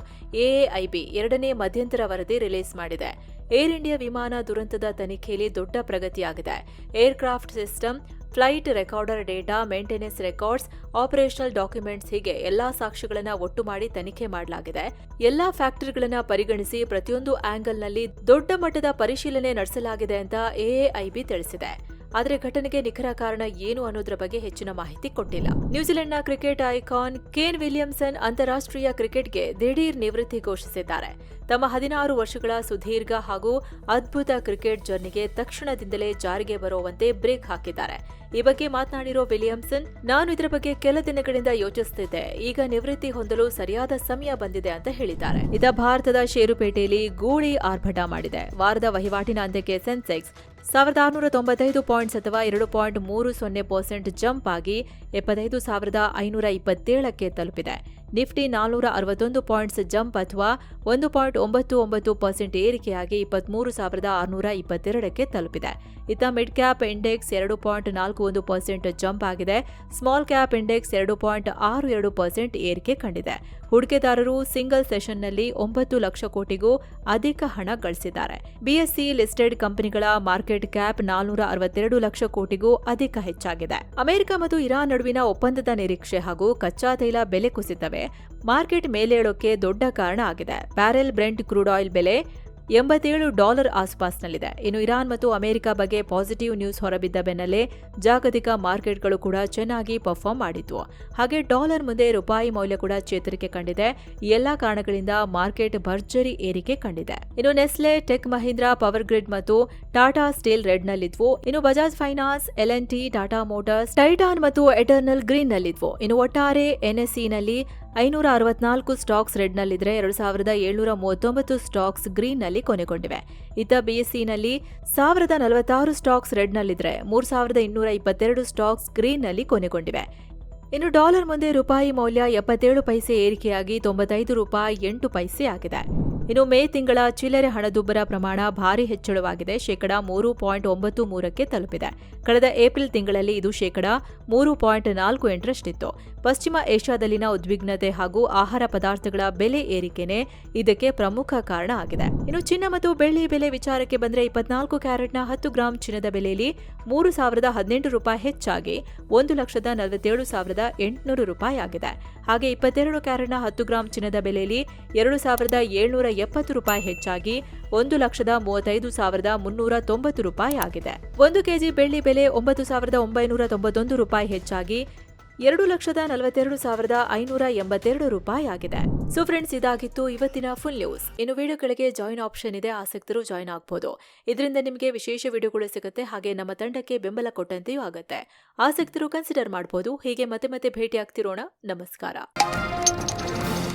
ಎಎಐಬಿ 2ನೇ ಮಧ್ಯಂತರ ವರದಿ ರಿಲೀಸ್ ಮಾಡಿದೆ. ಏರ್ ಇಂಡಿಯಾ ವಿಮಾನ ದುರಂತದ ತನಿಖೆಯಲ್ಲಿ ದೊಡ್ಡ ಪ್ರಗತಿಯಾಗಿದೆ. Aircraft system, flight recorder data, maintenance records, operational documents ಹೀಗೆ ಎಲ್ಲಾ ಸಾಕ್ಷ್ಯಗಳನ್ನ ಒಟ್ಟು ಮಾಡಿ ತನಿಖೆ ಮಾಡಲಾಗಿದೆ. ಎಲ್ಲಾ ಫ್ಯಾಕ್ಟರ್ಗಳನ್ನ ಪರಿಗಣಿಸಿ ಪ್ರತಿಯೊಂದು ಆಂಗಲ್ನಲ್ಲಿ ದೊಡ್ಡ ಮಟ್ಟದ ಪರಿಶೀಲನೆ ನಡೆಸಲಾಗಿದೆ ಅಂತ ಎಎಐಬಿ ತಿಳಿಸಿದೆ. ಆದರೆ ಘಟನೆಗೆ ನಿಖರ ಕಾರಣ ಏನು ಅನ್ನೋದ್ರ ಬಗ್ಗೆ ಹೆಚ್ಚಿನ ಮಾಹಿತಿ ಕೊಟ್ಟಿಲ್ಲ. ನ್ಯೂಜಿಲೆಂಡ್ನ ಕ್ರಿಕೆಟ್ ಐಕಾನ್ ಕೇನ್ ವಿಲಿಯಮ್ಸನ್ ಅಂತಾರಾಷ್ಟ್ರೀಯ ಕ್ರಿಕೆಟ್ಗೆ ದಿಢೀರ್ ನಿವೃತ್ತಿ ಘೋಷಿಸಿದ್ದಾರೆ. ತಮ್ಮ 16 ವರ್ಷಗಳ ಸುದೀರ್ಘ ಹಾಗೂ ಅದ್ಭುತ ಕ್ರಿಕೆಟ್ ಜರ್ನಿಗೆ ತಕ್ಷಣದಿಂದಲೇ ಜಾರಿಗೆ ಬರುವಂತೆ ಬ್ರೇಕ್ ಹಾಕಿದ್ದಾರೆ. ಈ ಬಗ್ಗೆ ಮಾತನಾಡಿರೋ ವಿಲಿಯಮ್ಸನ್, ನಾನು ಇದರ ಬಗ್ಗೆ ಕೆಲ ದಿನಗಳಿಂದ ಯೋಚಿಸುತ್ತಿದ್ದೆ, ಈಗ ನಿವೃತ್ತಿ ಹೊಂದಲು ಸರಿಯಾದ ಸಮಯ ಬಂದಿದೆ ಅಂತ ಹೇಳಿದ್ದಾರೆ. ಇದ ಭಾರತದ ಷೇರುಪೇಟೆಯಲ್ಲಿ ಗೂಳಿ ಆರ್ಭಟ ಮಾಡಿದೆ. ವಾರದ ವಹಿವಾಟಿನ ಅಂತ್ಯಕ್ಕೆ ಸೆನ್ಸೆಕ್ಸ್ 1695 ಪಾಯಿಂಟ್ಸ್ ಅಥವಾ 2.30% ಜಂಪ್ ಆಗಿ 75,527ಕ್ಕೆ ತಲುಪಿದೆ. ನಿಫ್ಟಿ 461 ಪಾಯಿಂಟ್ಸ್ ಜಂಪ್ ಅಥವಾ 1.99% ಏರಿಕೆಯಾಗಿ 23,622ಕ್ಕೆ ತಲುಪಿದೆ. ಇತ್ತ ಮಿಡ್ ಕ್ಯಾಪ್ ಇಂಡೆಕ್ಸ್ 2.41% ಜಂಪ್ ಆಗಿದೆ. ಸ್ಮಾಲ್ ಕ್ಯಾಪ್ ಇಂಡೆಕ್ಸ್ 2.62% ಏರಿಕೆ ಕಂಡಿದೆ. ಹೂಡಿಕೆದಾರರು ಸಿಂಗಲ್ ಸೆಷನ್ನಲ್ಲಿ 9 ಲಕ್ಷ ಕೋಟಿಗೂ ಅಧಿಕ ಹಣ ಗಳಿಸಿದ್ದಾರೆ. ಬಿಎಸ್ಸಿ ಲಿಸ್ಟೆಡ್ ಕಂಪನಿಗಳ ಮಾರ್ಕೆಟ್ ಕ್ಯಾಪ್ 462 ಲಕ್ಷ ಕೋಟಿಗೂ ಅಧಿಕ ಹೆಚ್ಚಾಗಿದೆ. ಅಮೆರಿಕ ಮತ್ತು ಇರಾನ್ ನಡುವಿನ ಒಪ್ಪಂದದ ನಿರೀಕ್ಷೆ ಹಾಗೂ ಕಚ್ಚಾ ತೈಲ ಬೆಲೆ ಕುಸಿತವೇ ಮಾರ್ಕೆಟ್ ಮೇಲೇಳೋಕೆ ದೊಡ್ಡ ಕಾರಣ ಆಗಿದೆ. ಬ್ಯಾರೆಲ್ ಬ್ರೆಂಟ್ ಕ್ರೂಡ್ ಆಯಿಲ್ ಬೆಲೆ $87 ಆಸುಪಾಸಿನಲ್ಲಿದೆ. ಇನ್ನು ಇರಾನ್ ಮತ್ತು ಅಮೆರಿಕ ಬಗ್ಗೆ ಪಾಸಿಟಿವ್ ನ್ಯೂಸ್ ಹೊರಬಿದ್ದ ಬೆನ್ನಲ್ಲೇ ಜಾಗತಿಕ ಮಾರ್ಕೆಟ್ಗಳು ಕೂಡ ಚೆನ್ನಾಗಿ ಪರ್ಫಾರ್ಮ್ ಮಾಡಿದ್ವು. ಹಾಗೆ ಡಾಲರ್ ಮುಂದೆ ರೂಪಾಯಿ ಮೌಲ್ಯ ಕೂಡ ಚೇತರಿಕೆ ಕಂಡಿದೆ. ಈ ಎಲ್ಲಾ ಕಾರಣಗಳಿಂದ ಮಾರ್ಕೆಟ್ ಭರ್ಜರಿ ಏರಿಕೆ ಕಂಡಿದೆ. ಇನ್ನು Nestle, tech Mahindra, power grid ಮತ್ತು ಟಾಟಾ ಸ್ಟೀಲ್ ರೆಡ್ನಲ್ಲಿದ್ವು. ಇನ್ನು Bajaj finance, L&T, Tata motors, Titan ಮತ್ತು ಎಟರ್ನಲ್ ಗ್ರೀನ್ನಲ್ಲಿದ್ವು. ಇನ್ನು ಒಟ್ಟಾರೆ ಎನ್ಎಸ್ಇನಲ್ಲಿ 564 ಸ್ಟಾಕ್ಸ್ ರೆಡ್ನಲ್ಲಿದ್ರೆ 2739 ಸ್ಟಾಕ್ಸ್ ಗ್ರೀನ್ನಲ್ಲಿ ಕೊನೆಗೊಂಡಿವೆ. ಇತ್ತ ಬಿಎಸ್ಸಿನಲ್ಲಿ 1046 ಸ್ಟಾಕ್ಸ್ ರೆಡ್ನಲ್ಲಿದ್ರೆ 3222 ಸ್ಟಾಕ್ಸ್ ಗ್ರೀನ್ನಲ್ಲಿ ಕೊನೆಗೊಂಡಿವೆ. ಇನ್ನು ಡಾಲರ್ ಮುಂದೆ ರೂಪಾಯಿ ಮೌಲ್ಯ 77 ಪೈಸೆ ಏರಿಕೆಯಾಗಿ $95.08 ಆಗಿದೆ. ಇನ್ನು ಮೇ ತಿಂಗಳ ಚಿಲ್ಲರೆ ಹಣದುಬ್ಬರ ಪ್ರಮಾಣ ಭಾರಿ ಹೆಚ್ಚಳವಾಗಿದೆ. $3.93ಕ್ಕೆ ತಲುಪಿದೆ. ಕಳೆದ ಏಪ್ರಿಲ್ ತಿಂಗಳಲ್ಲಿ ಇದು $3.48 ಪಶ್ಚಿಮ ಏಷ್ಯಾದಲ್ಲಿನ ಉದ್ವಿಗ್ನತೆ ಹಾಗೂ ಆಹಾರ ಪದಾರ್ಥಗಳ ಬೆಲೆ ಏರಿಕೆನೇ ಇದಕ್ಕೆ ಪ್ರಮುಖ ಕಾರಣ ಆಗಿದೆ. ಇನ್ನು ಚಿನ್ನ ಮತ್ತು ಬೆಳ್ಳಿ ಬೆಲೆ ವಿಚಾರಕ್ಕೆ ಬಂದರೆ 24 ಕ್ಯಾರೆಟ್ನ 10 ಗ್ರಾಂ ಚಿನ್ನದ ಬೆಲೆಯಲ್ಲಿ $3,018 ಹೆಚ್ಚಾಗಿ $1,47,800 ಆಗಿದೆ. ಹಾಗೆ 22 ಕ್ಯಾರೆಟ್ನ 10 ಗ್ರಾಂ ಚಿನ್ನದ ಬೆಲೆಯಲ್ಲಿ $2,770 ರೂಪಾಯಿ ಹೆಚ್ಚಾಗಿ 1,35,390 ರೂಪಾಯಿ ಆಗಿದೆ. 1 ಕೆಜಿ ಬೆಳ್ಳಿ ಬೆಲೆ 9,991 ರೂಪಾಯಿ ಹೆಚ್ಚಾಗಿ 2,42,582 ರೂಪಾಯಿ ಆಗಿದೆ. ಸೊ ಫ್ರೆಂಡ್ಸ್, ಇದಾಗಿತ್ತು ಇವತ್ತಿನ ಫುಲ್ ನ್ಯೂಸ್. ಇನ್ನು ವಿಡಿಯೋಗಳಿಗೆ ಜಾಯಿನ್ ಆಪ್ಷನ್ ಇದೆ, ಆಸಕ್ತರು ಜಾಯಿನ್ ಆಗಬಹುದು. ಇದರಿಂದ ನಿಮಗೆ ವಿಶೇಷ ವಿಡಿಯೋಗಳು ಸಿಗುತ್ತೆ, ಹಾಗೆ ನಮ್ಮ ತಂಡಕ್ಕೆ ಬೆಂಬಲ ಕೊಟ್ಟಂತೆಯೂ ಆಗುತ್ತೆ. ಆಸಕ್ತರು ಕನ್ಸಿಡರ್ ಮಾಡಬಹುದು. ಹೀಗೆ ಮತ್ತೆ ಭೇಟಿ ಆಗ್ತಿರೋಣ. ನಮಸ್ಕಾರ.